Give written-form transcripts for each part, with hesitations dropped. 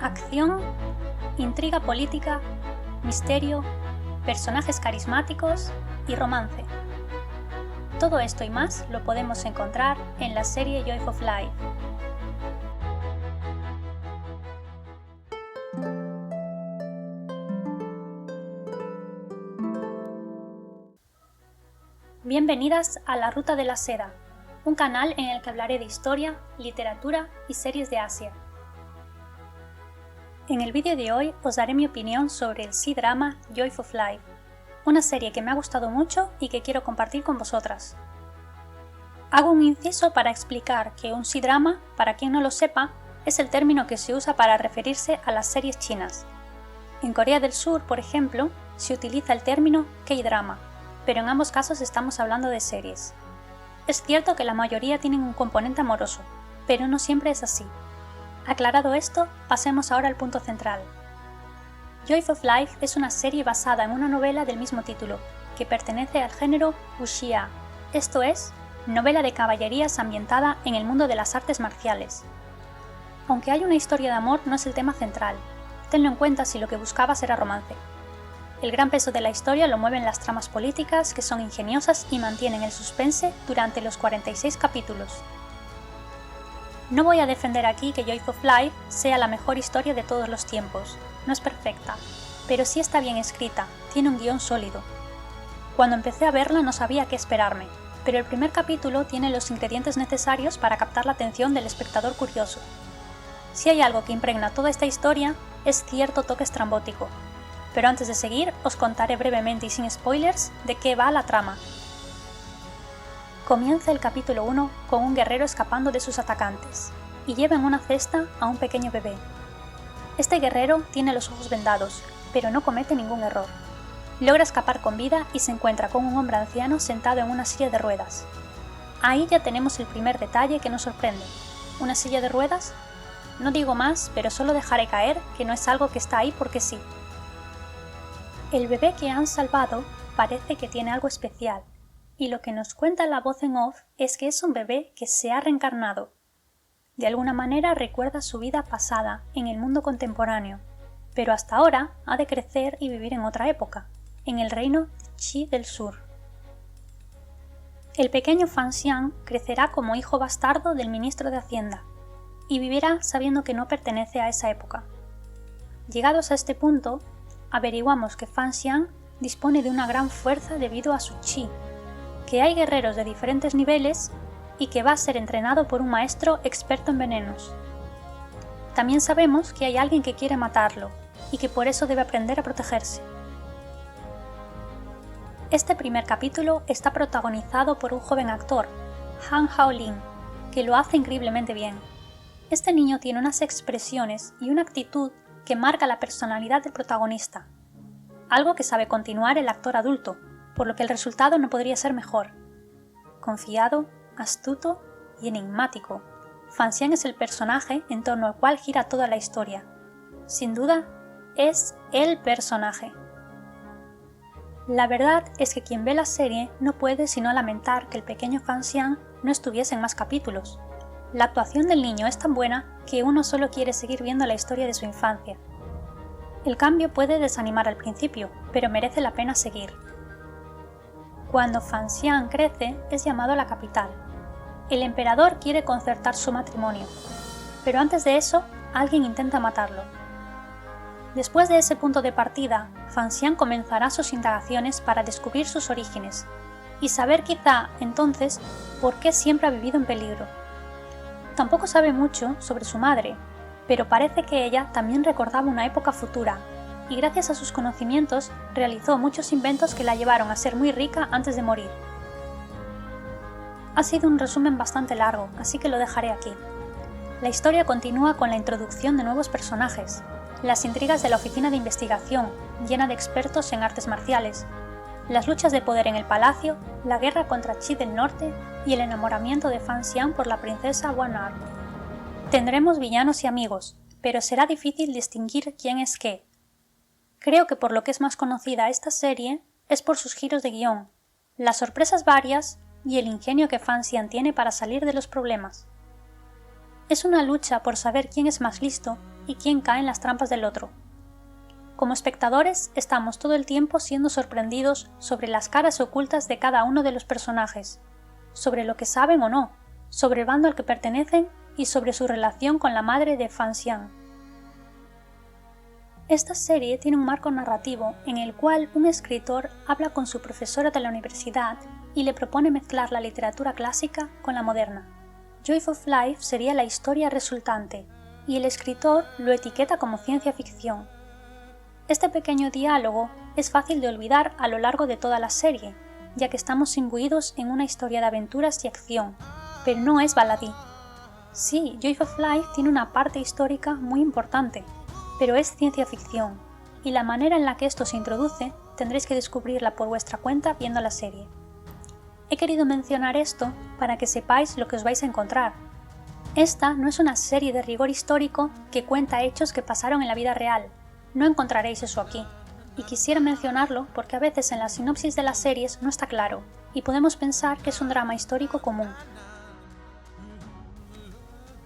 acción, intriga política, misterio, personajes carismáticos y romance. Todo esto y más lo podemos encontrar en la serie Joy of Life. Bienvenidas a La Ruta de la Seda, un canal en el que hablaré de historia, literatura y series de Asia. En el vídeo de hoy os daré mi opinión sobre el C-drama Joy of Life, una serie que me ha gustado mucho y que quiero compartir con vosotras. Hago un inciso para explicar que un C-drama, para quien no lo sepa, es el término que se usa para referirse a las series chinas. En Corea del Sur, por ejemplo, se utiliza el término K-drama, pero en ambos casos estamos hablando de series. Es cierto que la mayoría tienen un componente amoroso, pero no siempre es así. Aclarado esto, pasemos ahora al punto central. Joy of Life es una serie basada en una novela del mismo título, que pertenece al género wuxia, esto es, novela de caballerías ambientada en el mundo de las artes marciales. Aunque hay una historia de amor, no es el tema central. Tenlo en cuenta si lo que buscabas era romance. El gran peso de la historia lo mueven las tramas políticas, que son ingeniosas y mantienen el suspense durante los 46 capítulos. No voy a defender aquí que Joy of Life sea la mejor historia de todos los tiempos, no es perfecta, pero sí está bien escrita, tiene un guión sólido. Cuando empecé a verla no sabía qué esperarme, pero el primer capítulo tiene los ingredientes necesarios para captar la atención del espectador curioso. Si hay algo que impregna toda esta historia, es cierto toque estrambótico. Pero antes de seguir, os contaré brevemente y sin spoilers de qué va la trama. Comienza el capítulo 1 con un guerrero escapando de sus atacantes, y lleva en una cesta a un pequeño bebé. Este guerrero tiene los ojos vendados, pero no comete ningún error. Logra escapar con vida y se encuentra con un hombre anciano sentado en una silla de ruedas. Ahí ya tenemos el primer detalle que nos sorprende. ¿Una silla de ruedas? No digo más, pero solo dejaré caer que no es algo que está ahí porque sí. El bebé que han salvado parece que tiene algo especial, y lo que nos cuenta la voz en off es que es un bebé que se ha reencarnado. De alguna manera recuerda su vida pasada en el mundo contemporáneo, pero hasta ahora ha de crecer y vivir en otra época, en el reino de Qi del Sur. El pequeño Fan Xiang crecerá como hijo bastardo del ministro de Hacienda, y vivirá sabiendo que no pertenece a esa época. Llegados a este punto, averiguamos que Fan Xiang dispone de una gran fuerza debido a su chi, que hay guerreros de diferentes niveles y que va a ser entrenado por un maestro experto en venenos. También sabemos que hay alguien que quiere matarlo y que por eso debe aprender a protegerse. Este primer capítulo está protagonizado por un joven actor, Han Haolin, que lo hace increíblemente bien. Este niño tiene unas expresiones y una actitud que marca la personalidad del protagonista, algo que sabe continuar el actor adulto, por lo que el resultado no podría ser mejor. Confiado, astuto y enigmático, Fan Xiang es el personaje en torno al cual gira toda la historia. Sin duda, es el personaje. La verdad es que quien ve la serie no puede sino lamentar que el pequeño Fan Xiang no estuviese en más capítulos. La actuación del niño es tan buena que uno solo quiere seguir viendo la historia de su infancia. El cambio puede desanimar al principio, pero merece la pena seguir. Cuando Fan Xiang crece, es llamado a la capital. El emperador quiere concertar su matrimonio, pero antes de eso, alguien intenta matarlo. Después de ese punto de partida, Fan Xiang comenzará sus indagaciones para descubrir sus orígenes y saber quizá entonces por qué siempre ha vivido en peligro. Tampoco sabe mucho sobre su madre, pero parece que ella también recordaba una época futura, y gracias a sus conocimientos realizó muchos inventos que la llevaron a ser muy rica antes de morir. Ha sido un resumen bastante largo, así que lo dejaré aquí. La historia continúa con la introducción de nuevos personajes, las intrigas de la oficina de investigación, llena de expertos en artes marciales, las luchas de poder en el palacio, la guerra contra Qi del Norte y el enamoramiento de Fan Xiang por la princesa One Arm. Tendremos villanos y amigos, pero será difícil distinguir quién es qué. Creo que por lo que es más conocida esta serie es por sus giros de guión, las sorpresas varias y el ingenio que Fan Xiang tiene para salir de los problemas. Es una lucha por saber quién es más listo y quién cae en las trampas del otro. Como espectadores, estamos todo el tiempo siendo sorprendidos sobre las caras ocultas de cada uno de los personajes, sobre lo que saben o no, sobre el bando al que pertenecen y sobre su relación con la madre de Fan Xiang. Esta serie tiene un marco narrativo en el cual un escritor habla con su profesora de la universidad y le propone mezclar la literatura clásica con la moderna. Joy of Life sería la historia resultante, y el escritor lo etiqueta como ciencia ficción. Este pequeño diálogo es fácil de olvidar a lo largo de toda la serie, ya que estamos imbuidos en una historia de aventuras y acción, pero no es baladí. Sí, Joy of Life tiene una parte histórica muy importante, pero es ciencia ficción, y la manera en la que esto se introduce tendréis que descubrirla por vuestra cuenta viendo la serie. He querido mencionar esto para que sepáis lo que os vais a encontrar. Esta no es una serie de rigor histórico que cuenta hechos que pasaron en la vida real, no encontraréis eso aquí, y quisiera mencionarlo porque a veces en la sinopsis de las series no está claro, y podemos pensar que es un drama histórico común.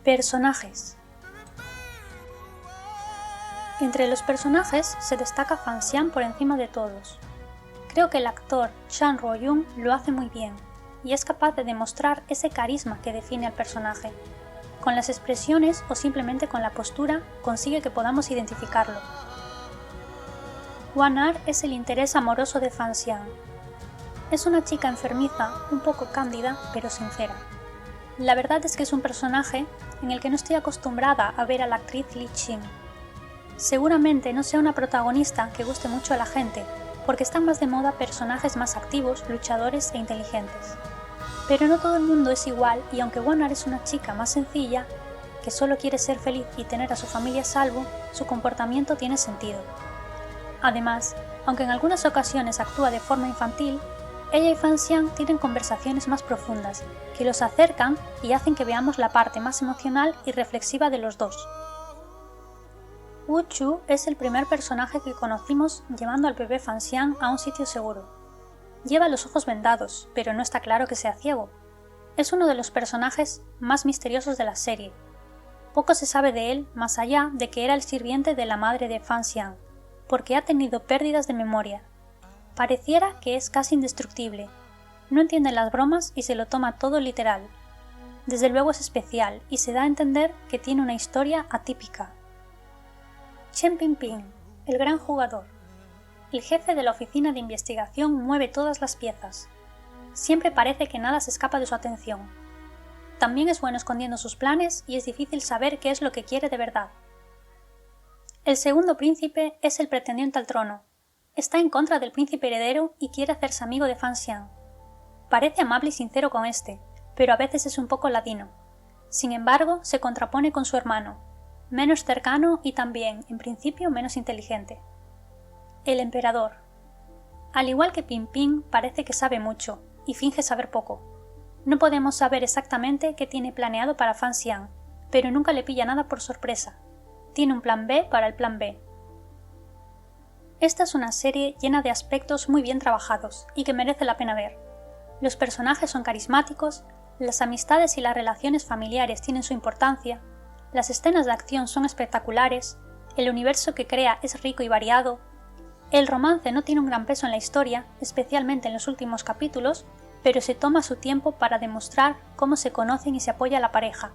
Personajes. Entre los personajes se destaca Fan Xiang por encima de todos. Creo que el actor Chan Ro-young lo hace muy bien, y es capaz de demostrar ese carisma que define al personaje. Con las expresiones o simplemente con la postura consigue que podamos identificarlo. Wan-ar es el interés amoroso de Fan Xiang. Es una chica enfermiza, un poco cándida, pero sincera. La verdad es que es un personaje en el que no estoy acostumbrada a ver a la actriz Li Qing. Seguramente no sea una protagonista que guste mucho a la gente, porque están más de moda personajes más activos, luchadores e inteligentes. Pero no todo el mundo es igual, y aunque Wan-ar es una chica más sencilla, que solo quiere ser feliz y tener a su familia a salvo, su comportamiento tiene sentido. Además, aunque en algunas ocasiones actúa de forma infantil, ella y Fan Xiang tienen conversaciones más profundas, que los acercan y hacen que veamos la parte más emocional y reflexiva de los dos. Wu Chu es el primer personaje que conocimos llevando al bebé Fan Xiang a un sitio seguro. Lleva los ojos vendados, pero no está claro que sea ciego. Es uno de los personajes más misteriosos de la serie. Poco se sabe de él más allá de que era el sirviente de la madre de Fan Xiang, porque ha tenido pérdidas de memoria. Pareciera que es casi indestructible. No entiende las bromas y se lo toma todo literal. Desde luego es especial y se da a entender que tiene una historia atípica. Chen Pingping, el gran jugador. El jefe de la oficina de investigación mueve todas las piezas. Siempre parece que nada se escapa de su atención. También es bueno escondiendo sus planes y es difícil saber qué es lo que quiere de verdad. El segundo príncipe es el pretendiente al trono. Está en contra del príncipe heredero y quiere hacerse amigo de Fan Xiang. Parece amable y sincero con este, pero a veces es un poco ladino. Sin embargo, se contrapone con su hermano, menos cercano y también, en principio, menos inteligente. El emperador. Al igual que Pingping, parece que sabe mucho, y finge saber poco. No podemos saber exactamente qué tiene planeado para Fan Xiang, pero nunca le pilla nada por sorpresa. Tiene un plan B para el plan B. Esta es una serie llena de aspectos muy bien trabajados y que merece la pena ver. Los personajes son carismáticos, las amistades y las relaciones familiares tienen su importancia, las escenas de acción son espectaculares, el universo que crea es rico y variado, el romance no tiene un gran peso en la historia, especialmente en los últimos capítulos, pero se toma su tiempo para demostrar cómo se conocen y se apoya a la pareja,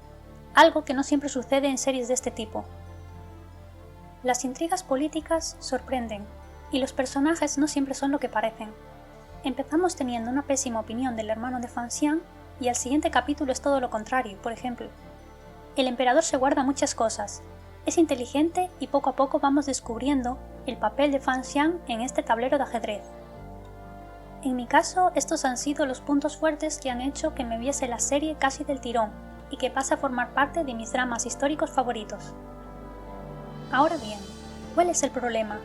algo que no siempre sucede en series de este tipo. Las intrigas políticas sorprenden, y los personajes no siempre son lo que parecen. Empezamos teniendo una pésima opinión del hermano de Fan Xiang, y al siguiente capítulo es todo lo contrario, por ejemplo. El emperador se guarda muchas cosas, es inteligente y poco a poco vamos descubriendo el papel de Fan Xiang en este tablero de ajedrez. En mi caso, estos han sido los puntos fuertes que han hecho que me viese la serie casi del tirón y que pase a formar parte de mis dramas históricos favoritos. Ahora bien, ¿cuál es el problema?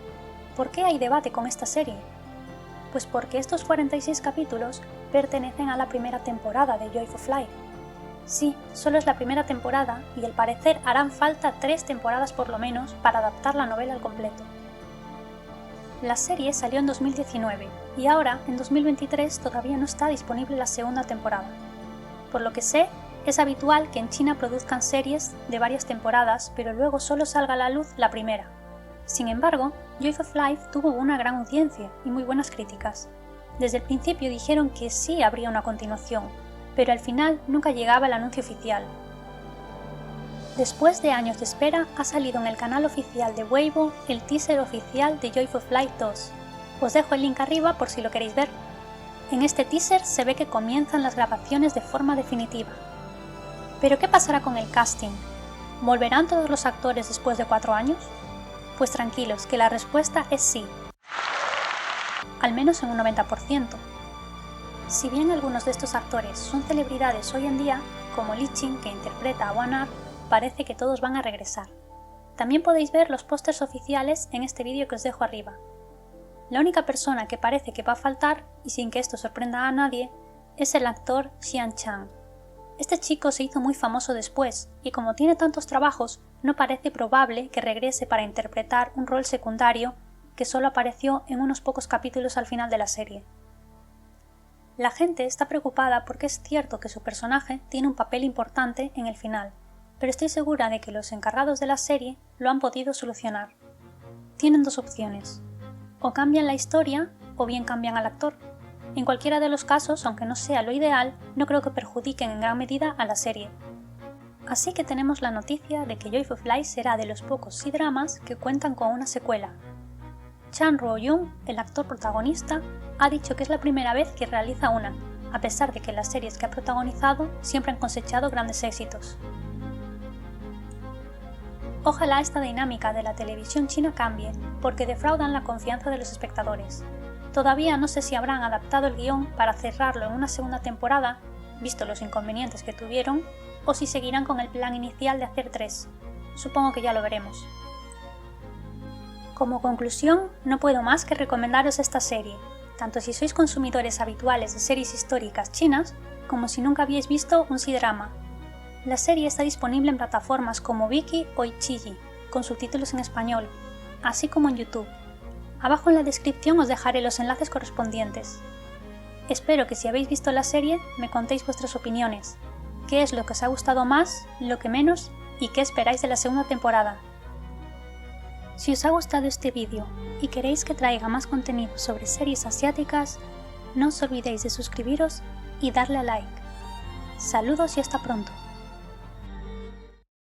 ¿Por qué hay debate con esta serie? Pues porque estos 46 capítulos pertenecen a la primera temporada de Joy of Life. Sí, solo es la primera temporada y al parecer harán falta 3 temporadas por lo menos para adaptar la novela al completo. La serie salió en 2019 y ahora, en 2023, todavía no está disponible la segunda temporada. Por lo que sé, Es habitual que en China produzcan series de varias temporadas, pero luego solo salga a la luz la primera. Sin embargo, Joy of Life tuvo una gran audiencia y muy buenas críticas. Desde el principio dijeron que sí habría una continuación, pero al final nunca llegaba el anuncio oficial. Después de años de espera, ha salido en el canal oficial de Weibo el teaser oficial de Joy of Life 2. Os dejo el link arriba por si lo queréis ver. En este teaser se ve que comienzan las grabaciones de forma definitiva. ¿Pero qué pasará con el casting? ¿Volverán todos los actores después de 4 años? Pues tranquilos, que la respuesta es sí. Al menos en un 90%. Si bien algunos de estos actores son celebridades hoy en día, como Li Qing, que interpreta a Wan-ar, parece que todos van a regresar. También podéis ver los pósters oficiales en este vídeo que os dejo arriba. La única persona que parece que va a faltar, y sin que esto sorprenda a nadie, es el actor Xian Chang. Este chico se hizo muy famoso después, y como tiene tantos trabajos, no parece probable que regrese para interpretar un rol secundario que solo apareció en unos pocos capítulos al final de la serie. La gente está preocupada porque es cierto que su personaje tiene un papel importante en el final, pero estoy segura de que los encargados de la serie lo han podido solucionar. Tienen dos opciones: o cambian la historia o bien cambian al actor. En cualquiera de los casos, aunque no sea lo ideal, no creo que perjudiquen en gran medida a la serie. Así que tenemos la noticia de que Joy of Life será de los pocos C-dramas que cuentan con una secuela. Chan Ro-young, el actor protagonista, ha dicho que es la primera vez que realiza una, a pesar de que las series que ha protagonizado siempre han cosechado grandes éxitos. Ojalá esta dinámica de la televisión china cambie, porque defraudan la confianza de los espectadores. Todavía no sé si habrán adaptado el guión para cerrarlo en una segunda temporada, visto los inconvenientes que tuvieron, o si seguirán con el plan inicial de hacer 3. Supongo que ya lo veremos. Como conclusión, no puedo más que recomendaros esta serie, tanto si sois consumidores habituales de series históricas chinas, como si nunca habéis visto un C-drama. La serie está disponible en plataformas como Viki o Ichiji, con subtítulos en español, así como en YouTube. Abajo en la descripción os dejaré los enlaces correspondientes. Espero que si habéis visto la serie me contéis vuestras opiniones, qué es lo que os ha gustado más, lo que menos y qué esperáis de la segunda temporada. Si os ha gustado este vídeo y queréis que traiga más contenido sobre series asiáticas, no os olvidéis de suscribiros y darle a like. Saludos y hasta pronto.